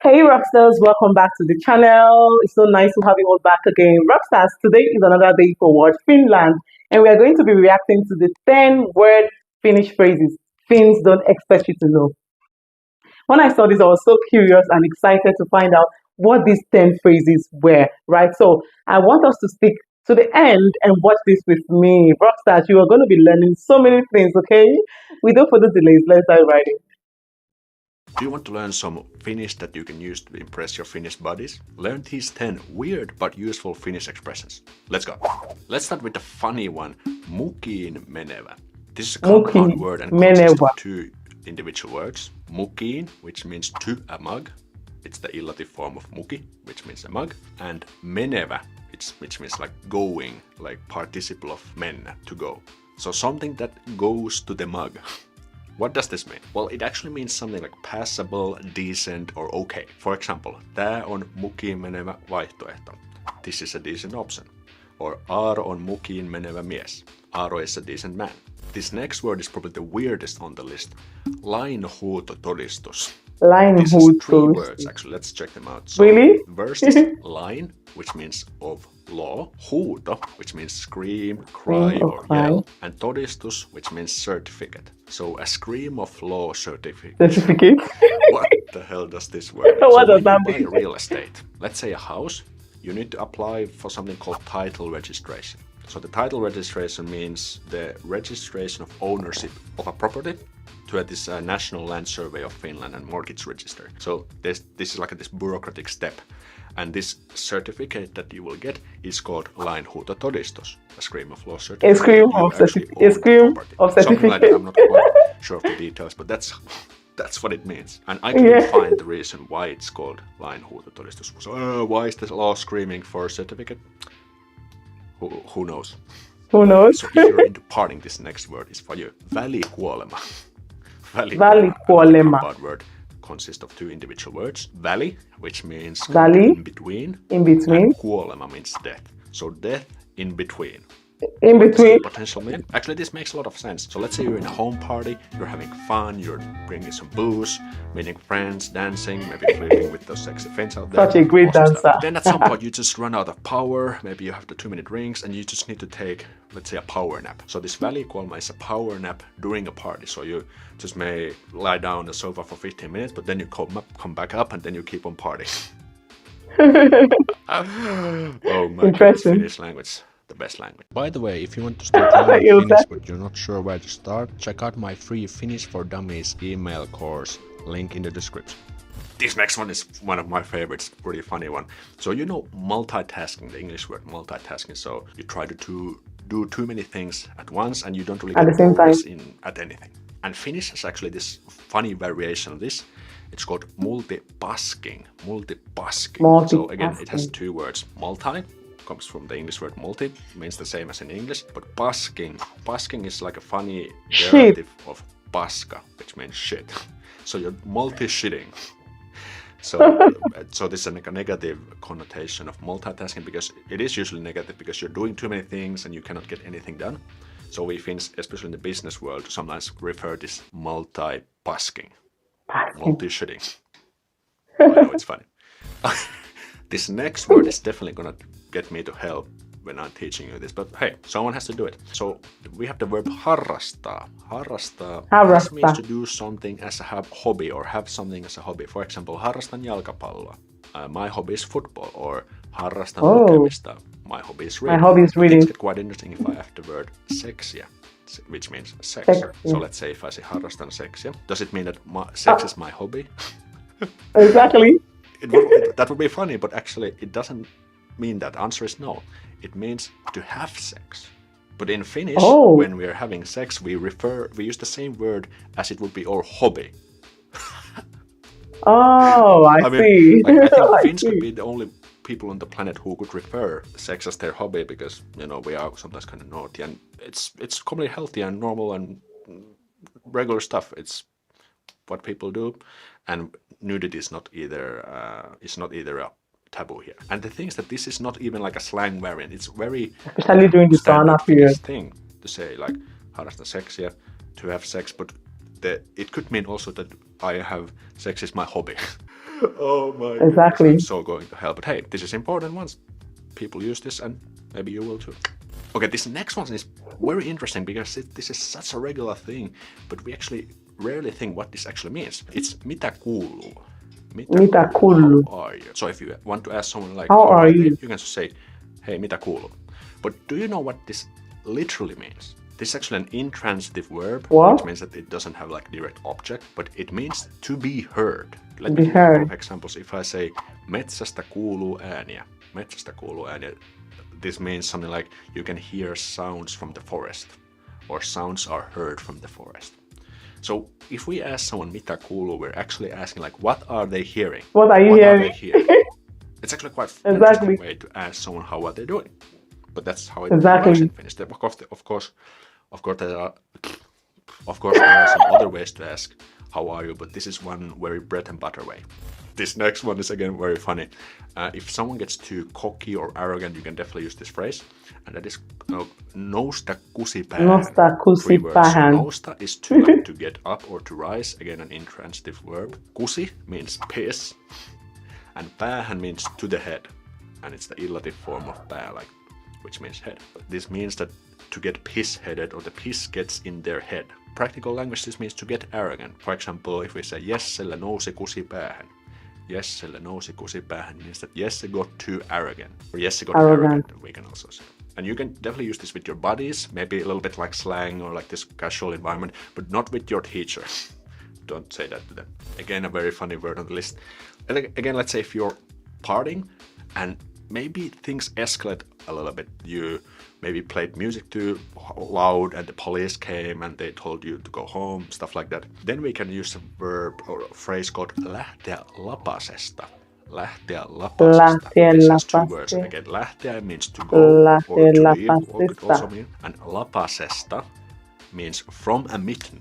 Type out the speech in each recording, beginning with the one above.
Hey Rockstars, welcome back to the channel. It's so nice to have you all back again. Rockstars, today is another day for Word Finland, and we are going to be reacting to the 10 word Finnish phrases Finns don't expect you to know. When I saw this, I was so curious and excited to find out what these 10 phrases were, right? So I want us to stick to the end and watch this with me. Rockstars, you are going to be learning so many things, okay? Without further delays, let's dive right in. Do you want to learn some Finnish that you can use to impress your Finnish buddies? Learn these 10 weird but useful Finnish expressions. Let's go. Let's start with the funny one, mukiin menevä. This is a compound word and consists of two individual words. Mukiin, which means to a mug. It's the illative form of muki, which means a mug. And menevä, which means like going, like participle of mennä, to go. So something that goes to the mug. What does this mean? Well, it actually means something like passable, decent, or okay. For example, tää on mukiin menevä vaihtoehto. This is a decent option. Or Aaro on mukiin menevä mies. Aaro is a decent man. This next word is probably the weirdest on the list. Lainhuutotodistus. This is 3 words actually. Let's check them out. So, really? First is lain, which means of law. Huuto, which means scream, cry, or yell. And todistus, which means certificate. So a scream of law certificate. What the hell does this word mean? What so does that when you mean? buy real estate, let's say a house, you need to apply for something called title registration. So the title registration means the registration of ownership of a property to this National Land Survey of Finland and Mortgage Register. So this is like this bureaucratic step. And this certificate that you will get is called lainhuutotodistus, a scream of law certificate. A scream of certificate. Something like that. I'm not quite sure of the details, but that's what it means. And I couldn't find the reason why it's called lainhuutotodistus. So why is this law screaming for a certificate? Who knows? Who knows? So if you're into parting, this next word is for you. Välikuolema. Välikuolema. Compound word consists of 2 individual words. Väli, which means Valley, in between. In between. And kuolema means death. So death in between. In between. Potential meaning. Actually, this makes a lot of sense. So let's say you're in a home party, you're having fun, you're drinking some booze, meeting friends, dancing, maybe flirting with those sexy Finns out there. Such a great dancer. Then at some point you just run out of power, maybe you have the 2-minute drinks and you just need to take, let's say, a power nap. So this välikuolema is a power nap during a party. So you just may lie down on the sofa for 15 minutes, but then you come back up and then you keep on partying. Oh my goodness, Finnish language. The best language. By the way, if you want to start learning Finnish but you're not sure where to start, check out my free Finnish for Dummies email course, link in the description. This next one is one of my favorites, pretty funny one. So you know multitasking, the English word multitasking. So you try to do too many things at once and you don't really get progress at anything. And Finnish has actually this funny variation of this. It's called multipasking. So again, it has 2 words. Multi comes from the English word multi, means the same as in English, but pasking is like a funny derivative of paska, which means shit. So you're multi-shitting. So this is like a negative connotation of multitasking, because it is usually negative because you're doing too many things and you cannot get anything done. So we Finns, especially in the business world, sometimes refer to this multi-pasking, multi-shitting. I know it's funny. This next word is definitely gonna get me to hell when I'm teaching you this, but hey, someone has to do it. So we have the verb harrastaa. Harrastaa. This means to do something as a hobby or have something as a hobby. For example, harrastan jalkapalloa. My hobby is football. Or harrastan lukemista. My hobby is reading. My hobby is reading. Things get quite interesting if I have the word seksia, which means sex. So let's say if I say harrastan seksia, does it mean that sex is my hobby? Exactly. That would be funny, but actually it doesn't mean that. Answer is no. It means to have sex. But in Finnish, when we're having sex, we use the same word as it would be our hobby. I see. I think Finns could be the only people on the planet who could refer sex as their hobby, because we are sometimes kind of naughty, and it's completely healthy and normal and regular stuff. It's what people do, and nudity is not either a taboo here. And the thing is that this is not even like a slang variant. It's very especially during the sauna period thing to say, like harrastan seksiä, to have sex, but it could mean also that I have sex is my hobby. Oh my goodness, I'm Exactly. so going to hell. But hey, this is important once people use this, and maybe you will too. Okay, this next one is very interesting because this is such a regular thing, but we actually rarely think what this actually means. It's mitä kuuluu. Mitä Mitä kuuluu? kuuluu? How are you? So if you want to ask someone like, How how are are they? you? You can just say, hey, mitä kuuluu? But do you know what this literally means? This is actually an intransitive verb, What? which means that it doesn't have like direct object, but it means to be heard. Let me Be give you a couple heard. of examples. If I say, metsästä kuuluu ääniä, metsästä kuuluu ääniä, this means something like you can hear sounds from the forest, or sounds are heard from the forest. So if we ask someone mitä kuuluu, we're actually asking like, what are they hearing? What are you What are hearing? they hearing? It's actually quite an Exactly. interesting way to ask someone how are they doing. But that's how it Exactly. works in Finnish. Of course, there are some other ways to ask how are you, but this is one very bread and butter way. This next one is again very funny. If someone gets too cocky or arrogant, you can definitely use this phrase, and that is nousta kusi päähän. Nosta kusi 3 words. So päähän. nousta is to like to get up or to rise. Again, an intransitive verb. Kusi means piss, and päähän means to the head, and it's the illative form of pää, like which means head. This means that to get piss-headed, or the piss gets in their head. Practical language, this means to get arrogant. For example, if we say Jesselle nousi kusi päähän, Jesselle nousi kusi päähän means that Jesse got too arrogant, or Jesse got arrogant, we can also say. And you can definitely use this with your buddies, maybe a little bit like slang or like this casual environment, but not with your teacher. Don't say that to them. Again, a very funny word on the list. And again, let's say if you're partying and maybe things escalate a little bit. You maybe played music too loud and the police came and they told you to go home, stuff like that. Then we can use a verb or a phrase called lähteä lapasesta. Lähteä lapasesta. Lähteä This has 2 words. lapasesta. Again, lähteä means to go or Lähteä to leave, or could lapasesta. also mean. And lapasesta means from a mitten.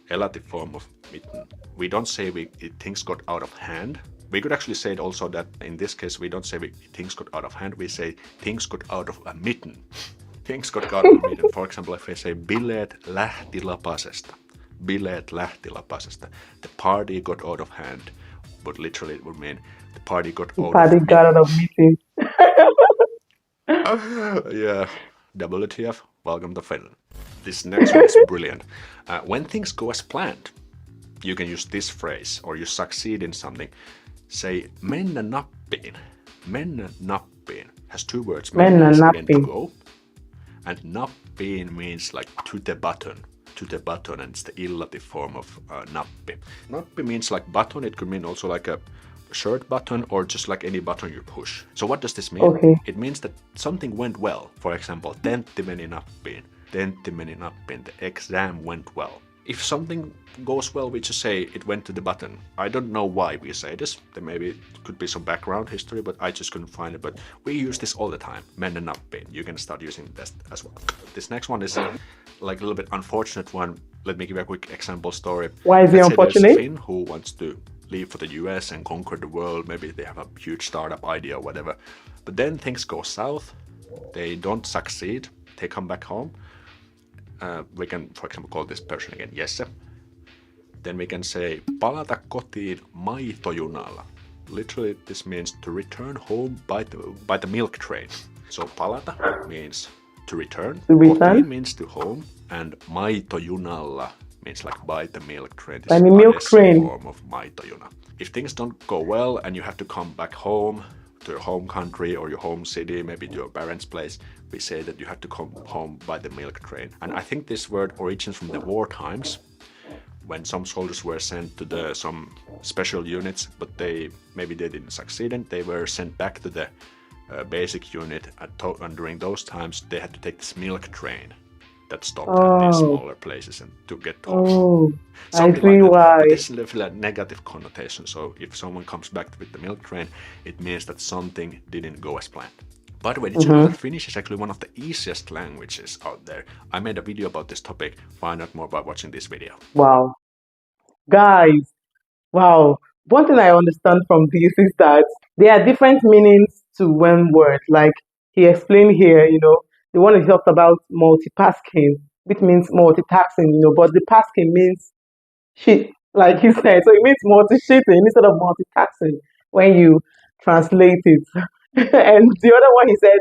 Relative form of mitten. We don't say things got out of hand. We could actually say it also that in this case we don't say things got out of hand, we say things got out of a mitten. Things got out of a mitten. For example, if we say bileet lähti lapasesta. Bileet lähti lapasesta. The party got out of hand, but literally it would mean the party got out Party of got out of meeting. Yeah, WTF, welcome to Finland. This next one is brilliant. When things go as planned, you can use this phrase, or you succeed in something. Say mennä nappiin. Mennä nappiin has 2 words. Mennä is again to nappiin. go, and nappiin means like to the button. To the button, and it's the illative form of nappi. Nappi means like button. It could mean also like a shirt button or just like any button you push. So what does this mean? Okay. It means that something went well. For example, tentti meni nappiin. Tentti meni nappiin. The exam went well. If something goes well, we just say it went to the button. I don't know why we say this. There maybe could be some background history, but I just couldn't find it. But we use this all the time. Mennä nappiin. You can start using this as well. This next one is like a little bit unfortunate one. Let me give you a quick example story. Why is it Let's say there's unfortunate? a Finn who wants to leave for the US and conquer the world. Maybe they have a huge startup idea or whatever. But then things go south. They don't succeed. They come back home. We can, for example, call this person again Jesse. Then we can say palata kotiin maitojunalla. Literally, this means to return home by the milk train. So palata means to return. To return. Kotiin means to home, and maitojunalla means like by the milk train. This By is the milk Adessa train. form of maitojuna. If things don't go well and you have to come back home to your home country or your home city, maybe to your parents' place, we say that you have to come home by the milk train. And I think this word originates from the war times, when some soldiers were sent to some special units, but they didn't succeed, and they were sent back to the basic unit. And during those times, they had to take this milk train that stopped at these smaller places and to get home. Oh, I Something see like that. why. But this is definitely a negative connotation. So if someone comes back with the milk train, it means that something didn't go as planned. By the way, did you know that Finnish is actually one of the easiest languages out there? I made a video about this topic. Find out more by watching this video. Wow. Guys, wow. One thing I understand from this is that there are different meanings to one word. Like he explained here, the one he talked about multitasking, which means multitasking, but the tasking means she like he said. So it means multi-shitting instead of multitasking when you translate it. And the other one he said,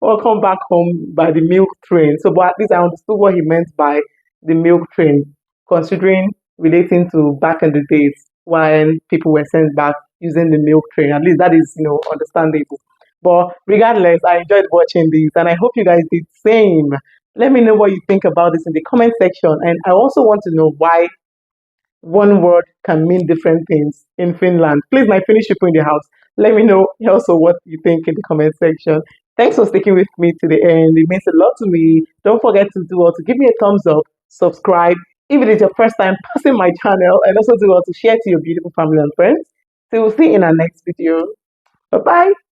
welcome back home by the milk train. So, but at least I understood what he meant by the milk train, considering relating to back in the days when people were sent back using the milk train. At least that is, understandable. But regardless, I enjoyed watching these and I hope you guys did the same. Let me know what you think about this in the comment section. And I also want to know why one word can mean different things in Finland. Please, my Finnish people in the house, let me know also what you think in the comment section. Thanks for sticking with me to the end. It means a lot to me. Don't forget to do all to give me a thumbs up, subscribe if it is your first time passing my channel, and also do all to share to your beautiful family and friends. So we'll see you in our next video. Bye bye.